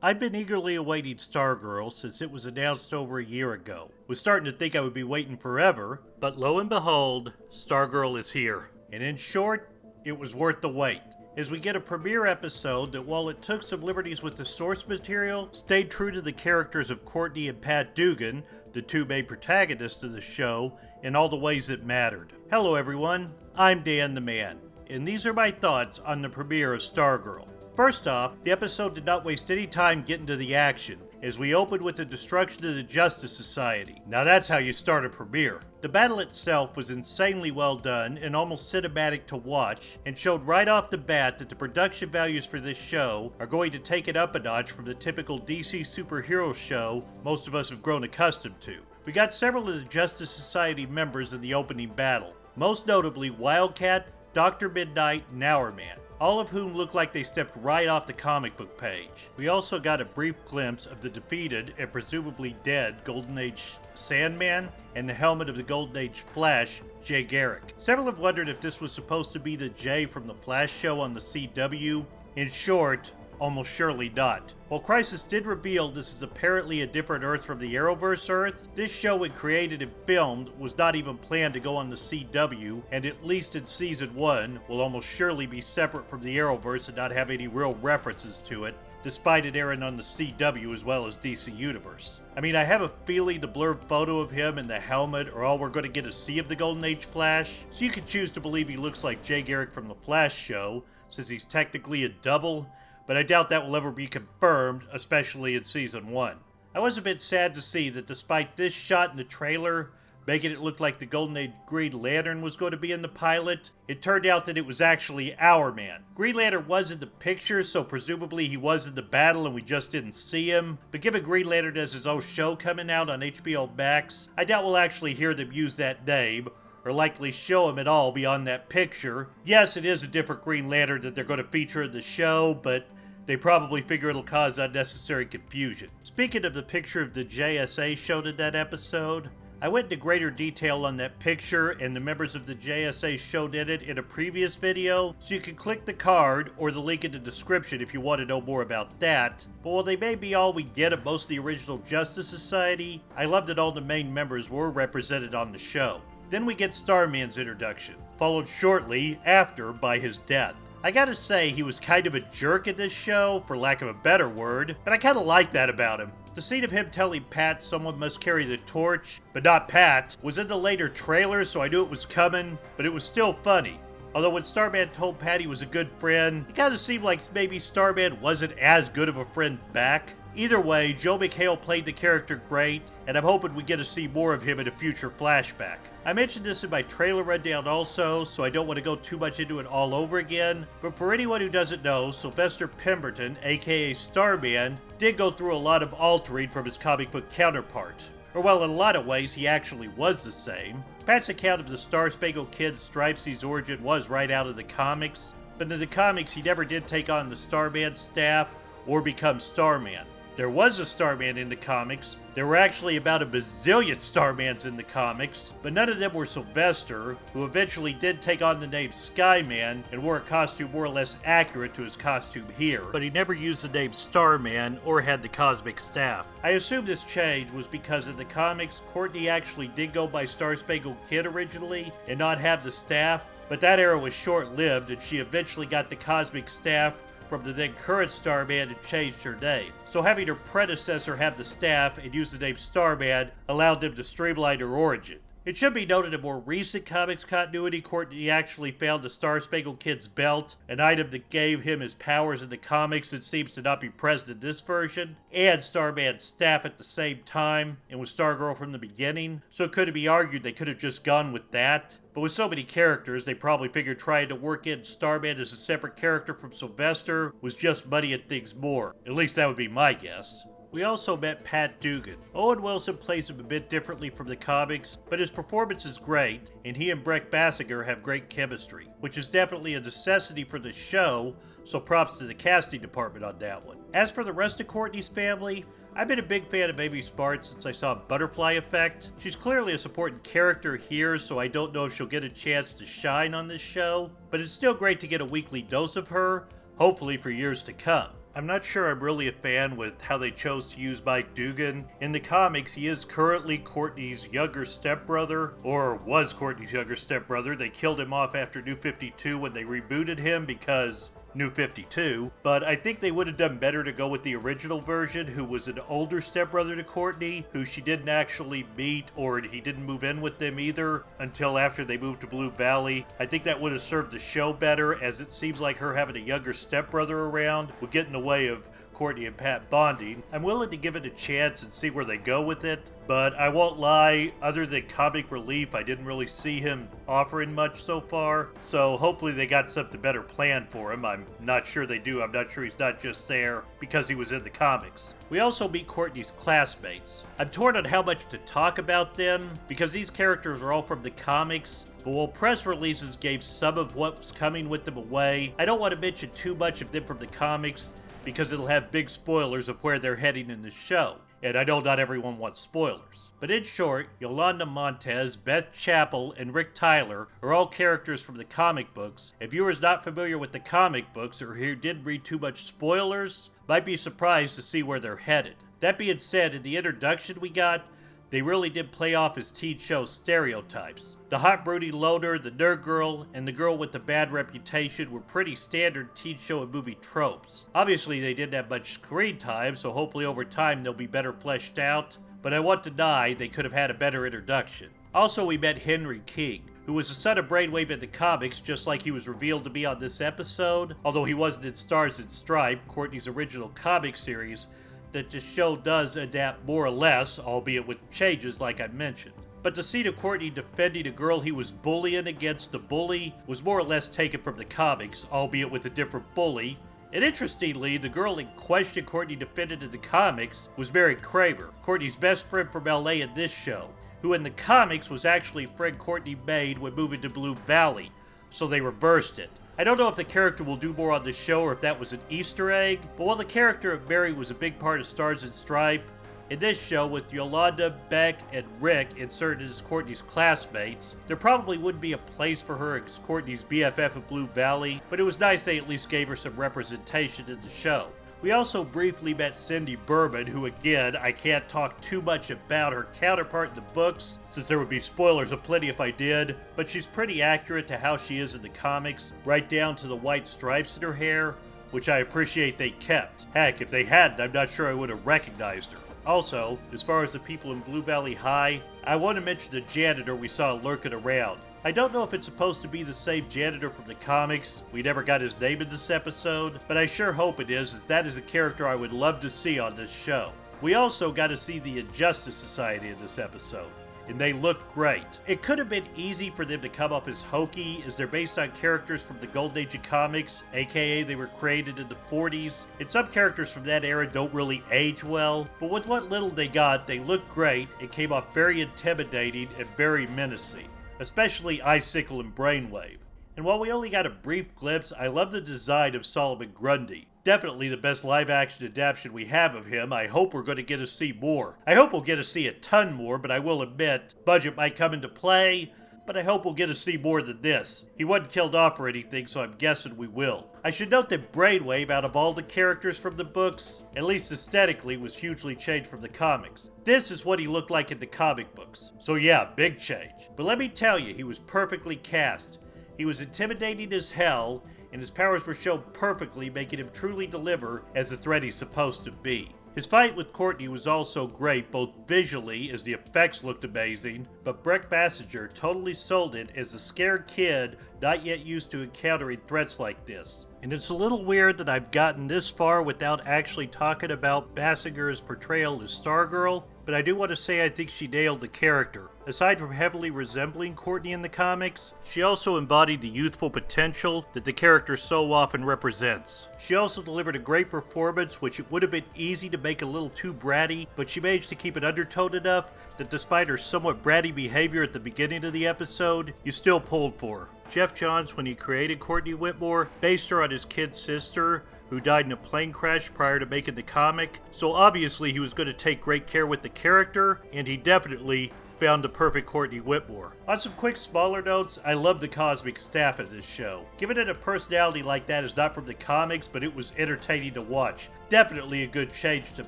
I've been eagerly awaiting Stargirl since it was announced over a year ago. Was starting to think I would be waiting forever, but lo and behold, Stargirl is here. And in short, it was worth the wait, as we get a premiere episode that, while it took some liberties with the source material, stayed true to the characters of Courtney and Pat Dugan, the two main protagonists of the show, in all the ways that mattered. Hello everyone, I'm DanTheMan, and these are my thoughts on the premiere of Stargirl. First off, the episode did not waste any time getting to the action, as we opened with the destruction of the Justice Society. Now that's how you start a premiere. The battle itself was insanely well done and almost cinematic to watch, and showed right off the bat that the production values for this show are going to take it up a notch from the typical DC superhero show most of us have grown accustomed to. We got several of the Justice Society members in the opening battle, most notably Wildcat, Dr. Midnight, and Hourman, all of whom look like they stepped right off the comic book page. We also got a brief glimpse of the defeated and presumably dead Golden Age Sandman and the helmet of the Golden Age Flash, Jay Garrick. Several have wondered if this was supposed to be the Jay from the Flash show on the CW. In short, almost surely not. While Crisis did reveal this is apparently a different Earth from the Arrowverse Earth, this show when created and filmed was not even planned to go on the CW, and at least in Season 1 will almost surely be separate from the Arrowverse and not have any real references to it, despite it airing on the CW as well as DC Universe. I mean, I have a feeling the blurred photo of him in the helmet are all we're going to get to see of the Golden Age Flash, so you can choose to believe he looks like Jay Garrick from the Flash show, since he's technically a double, but I doubt that will ever be confirmed, especially in Season 1. I was a bit sad to see that despite this shot in the trailer, making it look like the Golden Age Green Lantern was going to be in the pilot, it turned out that it was actually Hourman. Green Lantern was in the picture, so presumably he was in the battle and we just didn't see him, but given Green Lantern has his own show coming out on HBO Max, I doubt we'll actually hear them use that name, or likely show him at all beyond that picture. Yes, it is a different Green Lantern that they're going to feature in the show, but they probably figure it'll cause unnecessary confusion. Speaking of the picture of the JSA shown in that episode, I went into greater detail on that picture and the members of the JSA showed in it in a previous video, so you can click the card or the link in the description if you want to know more about that. But while they may be all we get of most of the original Justice Society, I love that all the main members were represented on the show. Then we get Starman's introduction, followed shortly after by his death. I gotta say, he was kind of a jerk in this show, for lack of a better word, but I kinda like that about him. The scene of him telling Pat someone must carry the torch, but not Pat, was in the later trailers, so I knew it was coming, but it was still funny. Although when Starman told Pat he was a good friend, it kinda seemed like maybe Starman wasn't as good of a friend back. Either way, Joe McHale played the character great, and I'm hoping we get to see more of him in a future flashback. I mentioned this in my trailer rundown also, so I don't want to go too much into it all over again, but for anyone who doesn't know, Sylvester Pemberton, aka Starman, did go through a lot of altering from his comic book counterpart. Or well, in a lot of ways, he actually was the same. Pat's account of the Star-Spangled Kid Stripesy's origin was right out of the comics, but in the comics he never did take on the Starman staff or become Starman. There was a Starman in the comics. There were actually about a bazillion Starmans in the comics, but none of them were Sylvester, who eventually did take on the name Skyman and wore a costume more or less accurate to his costume here, but he never used the name Starman or had the cosmic staff. I assume this change was because in the comics, Courtney actually did go by Star-Spangled Kid originally and not have the staff, but that era was short-lived and she eventually got the cosmic staff from the then current Starman and changed her name. So having her predecessor have the staff and use the name Starman allowed them to streamline her origin. It should be noted in more recent comics continuity, Courtney actually found the Star-Spangled Kid's belt, an item that gave him his powers in the comics that seems to not be present in this version, and Starman's staff at the same time, and with Stargirl from the beginning, so it could be argued they could have just gone with that. But with so many characters, they probably figured trying to work in Starman as a separate character from Sylvester was just muddying things more. At least that would be my guess. We also met Pat Dugan. Owen Wilson plays him a bit differently from the comics, but his performance is great, and he and Brec Bassinger have great chemistry, which is definitely a necessity for the show, so props to the casting department on that one. As for the rest of Courtney's family, I've been a big fan of Amy Smart since I saw Butterfly Effect. She's clearly a supporting character here, so I don't know if she'll get a chance to shine on this show, but it's still great to get a weekly dose of her, hopefully for years to come. I'm not sure I'm really a fan with how they chose to use Mike Dugan. In the comics, he is currently Courtney's younger stepbrother, or was Courtney's younger stepbrother. They killed him off after New 52 when they rebooted him because New 52, but I think they would have done better to go with the original version, who was an older stepbrother to Courtney, who she didn't actually meet, or he didn't move in with them either until after they moved to Blue Valley. I think that would have served the show better, as it seems like her having a younger stepbrother around would get in the way of Courtney and Pat bonding. I'm willing to give it a chance and see where they go with it, but I won't lie, other than comic relief, I didn't really see him offering much so far, so hopefully they got something better planned for him. I'm not sure they do. I'm not sure he's not just there because he was in the comics. We also meet Courtney's classmates. I'm torn on how much to talk about them, because these characters are all from the comics, but while press releases gave some of what's coming with them away, I don't want to mention too much of them from the comics, because it'll have big spoilers of where they're heading in the show. And I know not everyone wants spoilers. But in short, Yolanda Montez, Beth Chappell, and Rick Tyler are all characters from the comic books, and viewers not familiar with the comic books or who didn't read too much spoilers might be surprised to see where they're headed. That being said, in the introduction we got, they really did play off his teen show stereotypes. The hot broody loner, the nerd girl, and the girl with the bad reputation were pretty standard teen show and movie tropes. Obviously they didn't have much screen time, so hopefully over time they'll be better fleshed out, but I won't deny they could have had a better introduction. Also, we met Henry King, who was the son of Brainwave in the comics, just like he was revealed to be on this episode, although he wasn't in Stars and Stripe, Courtney's original comic series, that the show does adapt more or less, albeit with changes like I mentioned. But the scene of Courtney defending a girl he was bullying against the bully was more or less taken from the comics, albeit with a different bully. And interestingly, the girl in question Courtney defended in the comics was Mary Kramer, Courtney's best friend from LA in this show, who in the comics was actually a friend Courtney made when moving to Blue Valley, so they reversed it. I don't know if the character will do more on the show or if that was an Easter egg, but while the character of Mary was a big part of Stars and Stripe, in this show, with Yolanda, Beck, and Rick inserted as Courtney's classmates, there probably wouldn't be a place for her as Courtney's BFF of Blue Valley, but it was nice they at least gave her some representation in the show. We also briefly met Cindy Berman, who again, I can't talk too much about her counterpart in the books, since there would be spoilers aplenty if I did, but she's pretty accurate to how she is in the comics, right down to the white stripes in her hair, which I appreciate they kept. Heck, if they hadn't, I'm not sure I would have recognized her. Also, as far as the people in Blue Valley High, I want to mention the janitor we saw lurking around. I don't know if it's supposed to be the same janitor from the comics. We never got his name in this episode, but I sure hope it is, as that is a character I would love to see on this show. We also got to see the Injustice Society in this episode, and they look great. It could have been easy for them to come off as hokey, as they're based on characters from the Golden Age of comics, aka they were created in the 40s, and some characters from that era don't really age well, but with what little they got, they looked great and came off very intimidating and very menacing, especially Icicle and Brainwave. And while we only got a brief glimpse, I love the design of Solomon Grundy. Definitely the best live-action adaptation we have of him. I hope we're going to get to see more. I hope we'll get to see a ton more, but I will admit, budget might come into play, but I hope we'll get to see more than this. He wasn't killed off or anything, so I'm guessing we will. I should note that Brainwave, out of all the characters from the books, at least aesthetically, was hugely changed from the comics. This is what he looked like in the comic books. So yeah, big change. But let me tell you, he was perfectly cast. He was intimidating as hell, and his powers were shown perfectly, making him truly deliver as the threat he's supposed to be. His fight with Courtney was also great, both visually, as the effects looked amazing, but Brec Bassinger totally sold it as a scared kid not yet used to encountering threats like this. And it's a little weird that I've gotten this far without actually talking about Bassinger's portrayal as Stargirl, but I do want to say I think she nailed the character. Aside from heavily resembling Courtney in the comics, she also embodied the youthful potential that the character so often represents. She also delivered a great performance, which it would have been easy to make a little too bratty, but she managed to keep it undertoned enough that despite her somewhat bratty behavior at the beginning of the episode, you still pulled for her. Jeff Johns, when he created Courtney Whitmore, based her on his kid sister, who died in a plane crash prior to making the comic, so obviously he was going to take great care with the character, and he definitely found the perfect Courtney Whitmore. On some quick smaller notes, I love the cosmic staff of this show. Giving it a personality like that is not from the comics, but it was entertaining to watch. Definitely a good change to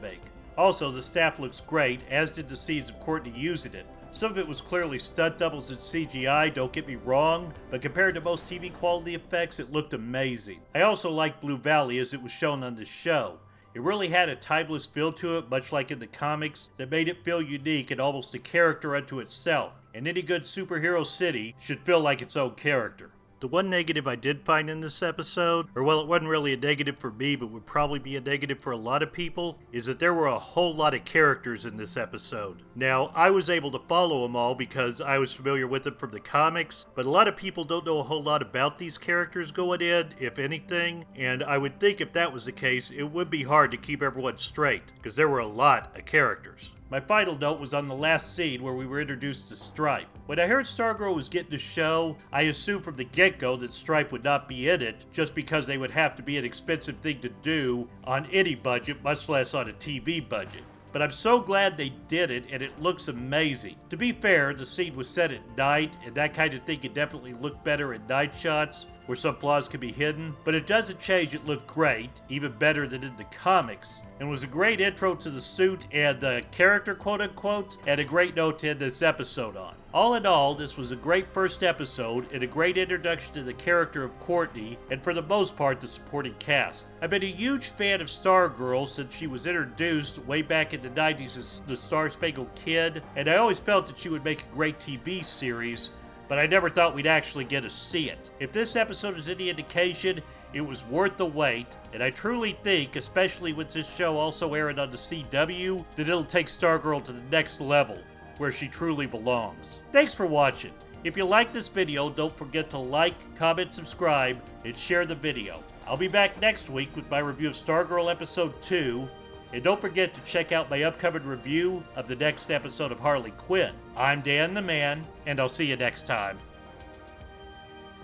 make. Also, the staff looks great, as did the scenes of Courtney using it. Some of it was clearly stunt doubles and CGI, don't get me wrong, but compared to most TV quality effects, it looked amazing. I also liked Blue Valley as it was shown on the show. It really had a timeless feel to it, much like in the comics, that made it feel unique and almost a character unto itself. And any good superhero city should feel like its own character. The one negative I did find in this episode, or well, it wasn't really a negative for me, but would probably be a negative for a lot of people, is that there were a whole lot of characters in this episode. Now, I was able to follow them all because I was familiar with them from the comics, but a lot of people don't know a whole lot about these characters going in, if anything, and I would think if that was the case, it would be hard to keep everyone straight, because there were a lot of characters. My final note was on the last scene where we were introduced to S.T.R.I.P.E. When I heard Stargirl was getting the show, I assumed from the get-go that S.T.R.I.P.E. would not be in it, just because they would have to be an expensive thing to do on any budget, much less on a TV budget. But I'm so glad they did it, and it looks amazing. To be fair, the scene was set at night, and that kind of thing can definitely look better in night shots, where some flaws can be hidden, but it doesn't change it looked great, even better than in the comics, and was a great intro to the suit and the character, quote-unquote, and a great note to end this episode on. All in all, this was a great first episode and a great introduction to the character of Courtney, and for the most part, the supporting cast. I've been a huge fan of Stargirl since she was introduced way back in the 90s as the Star-Spangled Kid, and I always felt that she would make a great TV series, but I never thought we'd actually get to see it. If this episode is any indication, it was worth the wait, and I truly think, especially with this show also airing on the CW, that it'll take Stargirl to the next level, where she truly belongs. Thanks for watching. If you like this video, don't forget to like, comment, subscribe, and share the video. I'll be back next week with my review of Stargirl Episode 2, and don't forget to check out my upcoming review of the next episode of Harley Quinn. I'm Dan the Man, and I'll see you next time.